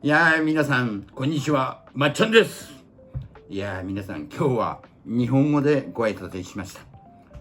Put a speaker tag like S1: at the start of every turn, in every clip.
S1: 皆さん、こんにちは。まっちゃんです。皆さん、今日は日本語でご挨拶しました。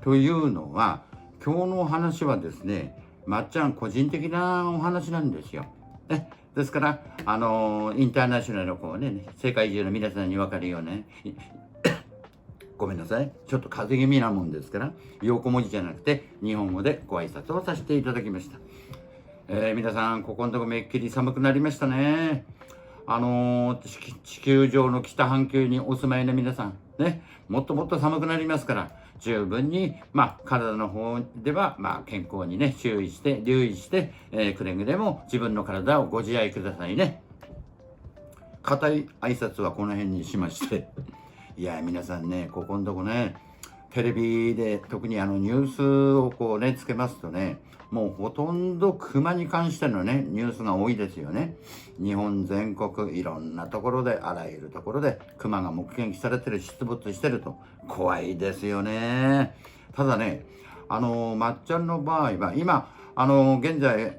S1: というのは、今日のお話はですね、まっちゃん個人的なお話なんですよ。ですから、インターナショナルの世界中の皆さんに分かるようね、ごめんなさい。ちょっと風邪気味なもんですから、横文字じゃなくて、日本語でご挨拶をさせていただきました。皆さん、ここのとこめっきり寒くなりましたね。地球上の北半球にお住まいの皆さん、ね、もっともっと寒くなりますから、十分に、体の方では、健康にね、留意して、くれぐれも自分の体をご自愛くださいね。固い挨拶はこの辺にしまして。皆さんね、ここのとこね、テレビで特にニュースをつけますとね、もうほとんど熊に関してのね、ニュースが多いですよね。日本全国いろんなところで、あらゆるところで熊が目撃されてる、出没してると。怖いですよね。ただね、まっちゃんの場合は、今、現在、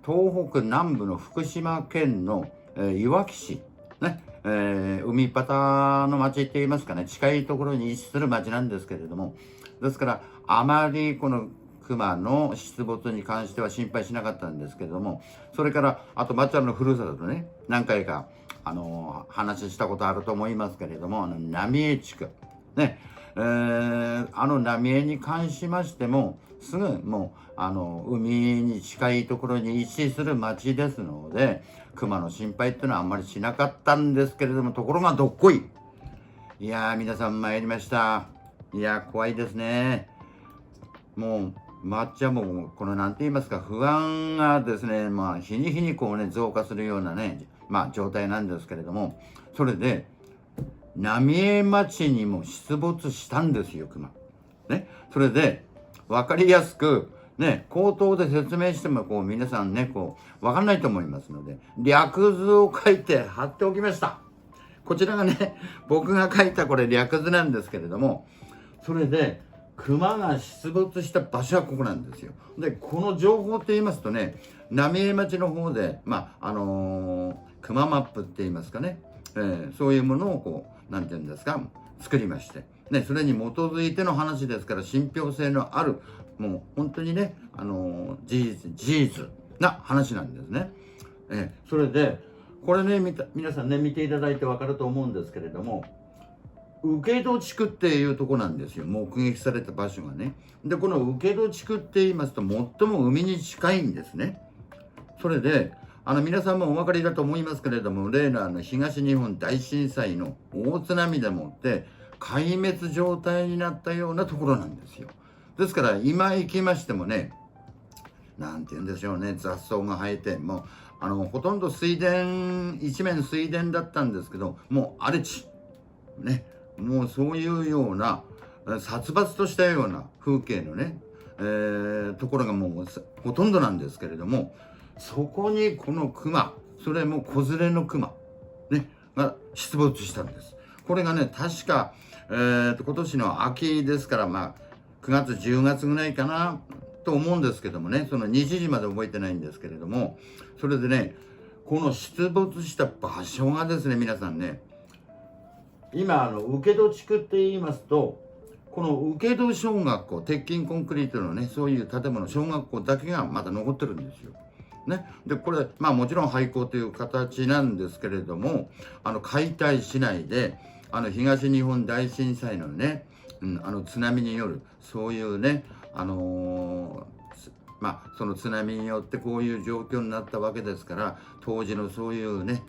S1: 東北南部の福島県の、いわき市、ね、海端の町って言いますかね、近いところに位置する町なんですけれども、ですからあまりこの熊の出没に関しては心配しなかったんですけれども、それからあとまっちゃんのふるさとね、何回か話したことあると思いますけれども、浪江地区ね、浪江に関しましてもすぐもう海に近いところに位置する町ですので、熊の心配っていうのはあんまりしなかったんですけれども、ところがどっこい。皆さん参りました。怖いですね。もうまっちゃんもこのなんて言いますか、不安がですね、日に日に増加するようなね、状態なんですけれども、それで浪江町にも出没したんですよ、熊ね。それで分かりやすくね、口頭で説明しても皆さんね、分かんないと思いますので、略図を書いて貼っておきました。こちらがね、僕が書いたこれ略図なんですけれども、それで熊が出没した場所はここなんですよ。で、この情報って言いますとね、浪江町の方で熊マップって言いますかね、そういうものをなんて言うんですか、作りましてね、それに基づいての話ですから、信憑性のある、もう本当にね、事実な話なんですね。それでこれね、皆さんね、見ていただいて分かると思うんですけれども、請戸地区っていうとこなんですよ、目撃された場所がね。で、この請戸地区って言いますと、最も海に近いんですね。それで皆さんもお分かりだと思いますけれども、例の東日本大震災の大津波でもって壊滅状態になったようなところなんですよ。ですから今行きましてもね、なんて言うんでしょうね、雑草が生えて、もうほとんど一面水田だったんですけど、もう荒れ地ね、もうそういうような殺伐としたような風景のね、ところがもうほとんどなんですけれども、そこにこの熊、それも子連れの熊ねが出没したんです。これがね、確か、今年の秋ですから、9月10月ぐらいかなと思うんですけどもね、その日時まで覚えてないんですけれども、それでね、この出没した場所がですね、皆さんね、今請戸地区って言いますと、この請戸小学校、鉄筋コンクリートのね、そういう建物、小学校だけがまだ残ってるんですよ。ね、でこれもちろん廃校という形なんですけれども、解体しないで東日本大震災のね、津波によるそういうね、その津波によってこういう状況になったわけですから、当時のそういうね、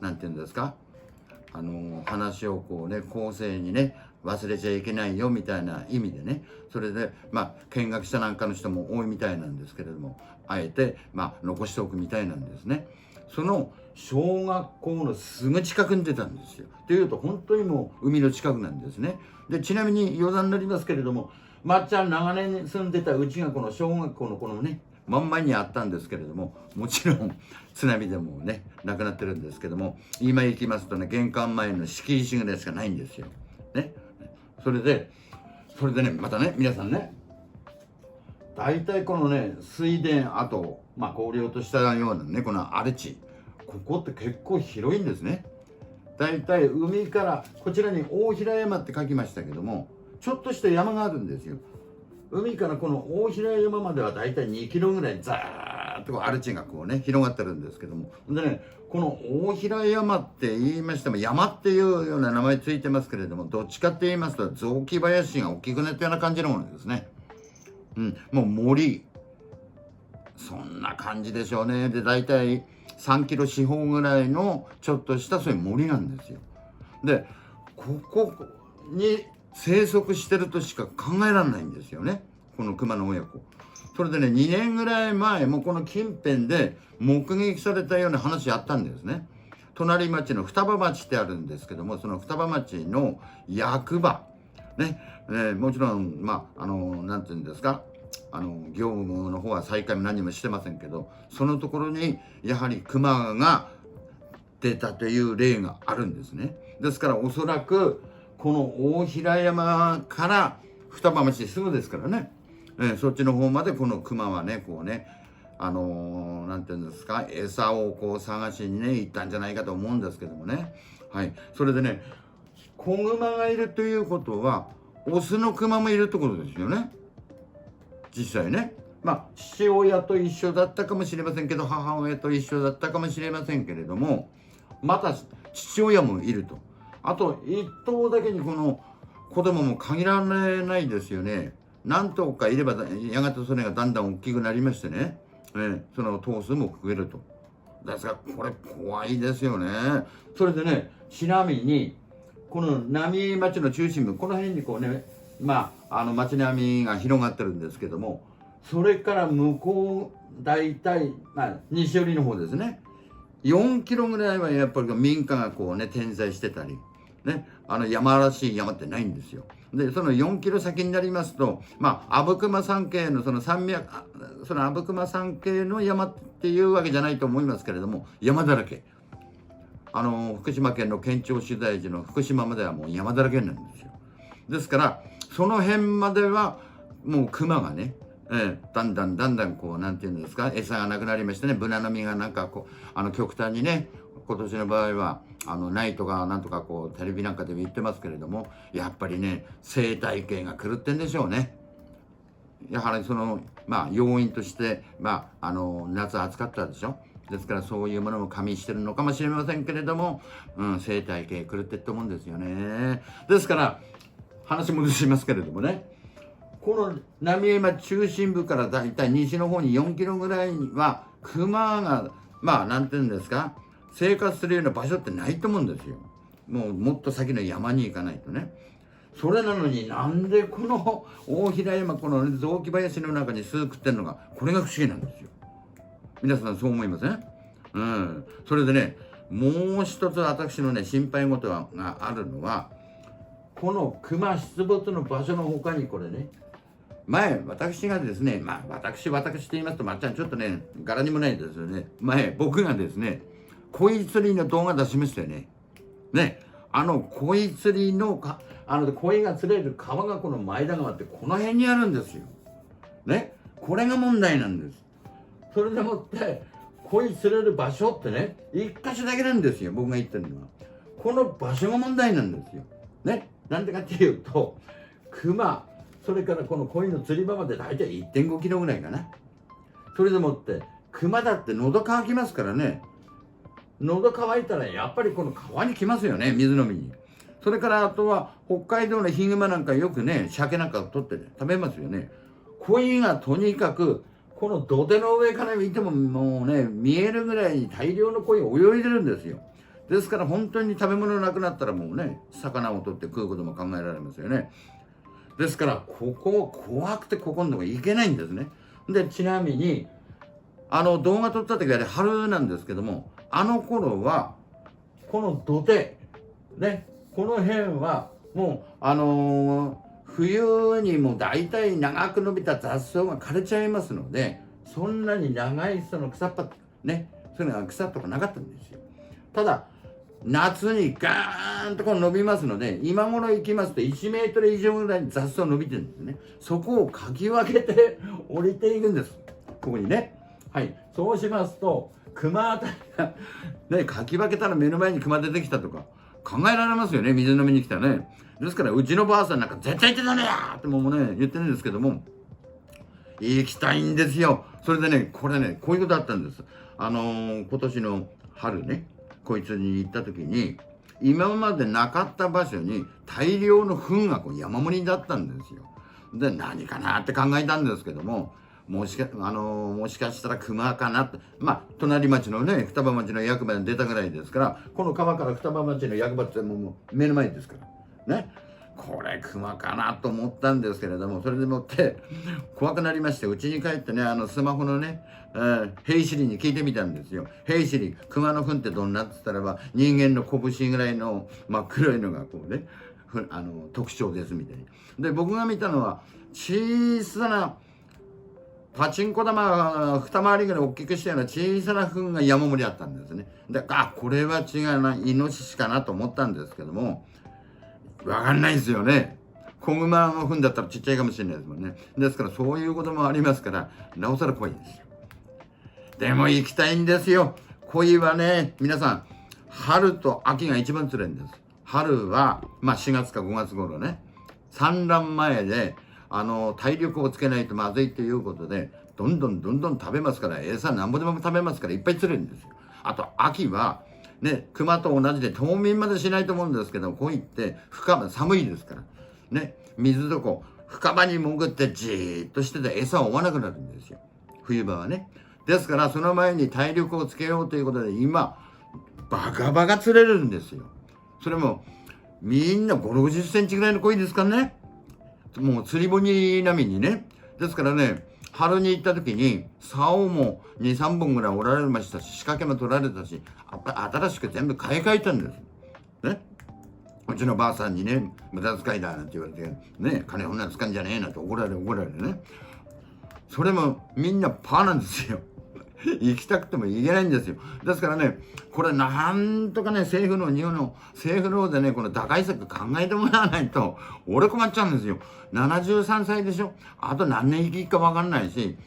S1: なんていうんですか、話を後世にね忘れちゃいけないよみたいな意味でね、それで見学者なんかの人も多いみたいなんですけれども、あえて残しておくみたいなんですね。その小学校のすぐ近くに出たんですよ。というと本当にもう海の近くなんですね。で、ちなみに余談になりますけれども、まっちゃん長年住んでたうちがこの小学校のこのね真ん前にあったんですけれども、もちろん津波でもねなくなってるんですけども、今行きますとね、玄関前の敷石ぐらいしかないんですよね。それでね、またね、皆さんね、大体このね水田、あと荒涼としたようなねこの荒れ地、ここって結構広いんですね。だいたい海からこちらに大平山って書きましたけども、ちょっとした山があるんですよ。海からこの大平山まではだいたい2キロぐらいザーッと荒地がこうね広がってるんですけども、でね、この大平山って言いましても山っていうような名前ついてますけれども、どっちかって言いますと雑木林が大きくなったような感じのものですね。もう森、そんな感じでしょうね。でだいたい3キロ四方ぐらいのちょっとしたそういう森なんですよ。でここに生息してるとしか考えられないんですよね、この熊の親子。それでね、2年ぐらい前もこの近辺で目撃されたような話あったんですね。隣町の双葉町ってあるんですけども、その双葉町の役場ね、もちろんなんていうんですか、業務の方は再開も何もしてませんけど、そのところにやはり熊が出たという例があるんですね。ですからおそらくこの大平山から双葉町すぐですからね、そっちの方までこの熊はねこうねなんていうんですか、餌をこう探しにね行ったんじゃないかと思うんですけどもね。はい、それでね、子熊がいるということはオスの熊もいるってことですよね、実際ね。父親と一緒だったかもしれませんけど、母親と一緒だったかもしれませんけれども、また父親もいると。あと一頭だけにこの子供も限られないですよね。何頭かいればやがてそれがだんだん大きくなりましてね、その頭数も増えると。ですからこれ怖いですよね。それでね、ちなみにこの浪江町の中心部、この辺にこうね町並みが広がってるんですけども、それから向こう大体西寄りの方ですね、4キロぐらいはやっぱり民家がこうね点在してたりね、山らしい山ってないんですよ。でその4キロ先になりますと阿武隈山系のその山脈、その阿武隈山系の山っていうわけじゃないと思いますけれども、山だらけ。福島県の県庁所在地の福島まではもう山だらけなんですよ。ですからその辺まではもう熊がね、だんだんこうなんていうんですか、餌がなくなりましてね、ブナの実がなんかこう極端にね、今年の場合はないとかなんとかこうテレビなんかでも言ってますけれども、やっぱりね生態系が狂ってんでしょうね。やはりその要因として夏暑かったでしょ。ですからそういうものも加味してるのかもしれませんけれども、生態系狂ってって思うんですよね。ですから話戻しますけれどもね、この浪江町中心部からだいたい西の方に4キロぐらいには熊がなんていうんですか、生活するような場所ってないと思うんですよ。もっと先の山に行かないとね。それなのになんでこの大平山、この雑木林の中に巣食ってんのか、これが不思議なんですよ。皆さんそう思いません？それでね、もう一つ私のね心配事があるのは、この熊出没の場所の他にこれね、前私がですね、私と言いますとまっちゃんちょっとね柄にもないですよね。前僕がですね鯉釣りの動画出しましたよね。鯉釣りの鯉が釣れる川がこの前田川ってこの辺にあるんですよね。これが問題なんです。それでもって鯉釣れる場所ってね一箇所だけなんですよ、僕が言ってるのは。この場所が問題なんですよね。なんでかっていうと、熊、それからこの鯉の釣り場まで大体 1.5 キロぐらいかな。それでもって熊だって喉乾きますからね。喉乾いたらやっぱりこの川に来ますよね、水飲みに。それからあとは北海道のヒグマなんかよくね鮭なんか取って、食べますよね。鯉がとにかくこの土手の上から見てももうね見えるぐらいに大量の鯉泳いでるんですよ。ですから本当に食べ物なくなったらもうね魚を取って食うことも考えられますよね。ですからここ怖くてここのとこ行けないんですね。でちなみに動画撮った時は春なんですけども、頃はこの土手ね、この辺はもう冬にも大体長く伸びた雑草が枯れちゃいますので、そんなに長いその草っぱね、そういうのが草とかなかったんですよ。ただ夏にガーンとこう伸びますので、今頃行きますと1メートル以上ぐらいに雑草伸びてるんですね。そこをかき分けて降りていくんです、ここにね。はい、そうしますと熊あたりがね、かき分けたら目の前に熊出てきたとか考えられますよね、水飲みに来たらね。ですからうちのばあさんなんか絶対行ってダメやってもうね言ってるんですけども、行きたいんですよ。それでね、これね、こういうことあったんです。今年の春ね、こいつに行った時に、今までなかった場所に大量の糞がこう山盛りだったんですよ。で、何かなって考えたんですけども、もしかしたら熊かなって。まあ、隣町のね、双葉町の役場に出たぐらいですから、この川から双葉町の役場ってもう目の前ですから。ね。これ熊かなと思ったんですけれども、それでもって怖くなりまして、家に帰ってね、スマホのね、ヘイシリに聞いてみたんですよ。ヘイシリ、熊の糞ってどんなって言ったらば、人間の拳ぐらいの真っ黒いのがこうね、特徴ですみたいに。で、僕が見たのは小さなパチンコ玉が二回りぐらい大きくしたような小さな糞が山盛りあったんですね。で、これは違うな、イノシシかなと思ったんですけども、わかんないですよね。子熊の糞だったらちっちゃいかもしれないですもんね。ですからそういうこともありますから、なおさら怖いんですよ。でも行きたいんですよ。鯉はね、皆さん、春と秋が一番釣れるんです。春は、まあ4月か5月頃ね、産卵前で、体力をつけないとまずいということで、どんどん食べますから、餌なんぼでも食べますから、いっぱい釣れるんですよ。あと、秋は、ね、熊と同じで冬眠までしないと思うんですけど、鯉って深場、寒いですから。ね、水とこう、深場に潜ってじーっとしてて餌を追わなくなるんですよ。冬場はね。ですから、その前に体力をつけようということで、今、バカバカ釣れるんですよ。それも、みんな5、60センチぐらいの鯉ですからね。もう釣り堀並みにね。ですからね、春に行った時に、竿も2、3本ぐらい折られましたし、仕掛けも取られたし、新しく全部買い替えたんです。ね。うちのばあさんにね、無駄遣いだなんて言われて、ね、金こんなの使うんじゃねえなんて怒られね。それもみんなパーなんですよ。行きたくても行けないんですよ。ですからね、これなんとかね、日本の政府の方でね、この打開策考えてもらわないと、俺困っちゃうんですよ。73歳でしょ。あと何年生きるか分かんないし、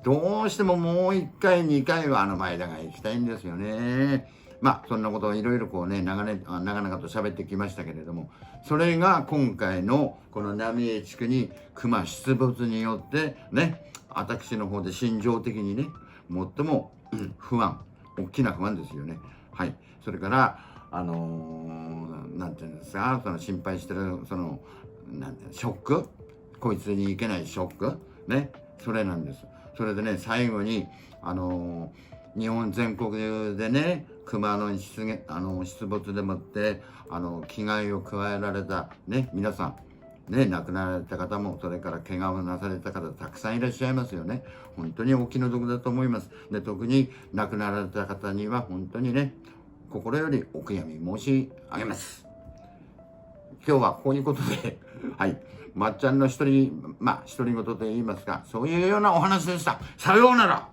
S1: どうしてももう1回、2回は前田が行きたいんですよね。まあ、そんなことをいろいろこうね、長々と喋ってきましたけれども、それが今回のこの浪江地区に熊出没によってね、私の方で心情的にね、最も不安、大きな不安ですよね。はい。それから、なんていうんですか、その心配してる、なんていうの、ショック、こいつに行けないショック、ね、それなんです。それでね、最後に、日本全国でね、熊の出没でもって、危害を加えられた、ね、皆さん、ね、亡くなられた方も、それから怪我をなされた方、たくさんいらっしゃいますよね。本当にお気の毒だと思います。で、特に亡くなられた方には、本当にね、心よりお悔やみ申し上げます。今日はこういうことで、はい、まっちゃんの独り言と言いますか、そういうようなお話でした。さようなら。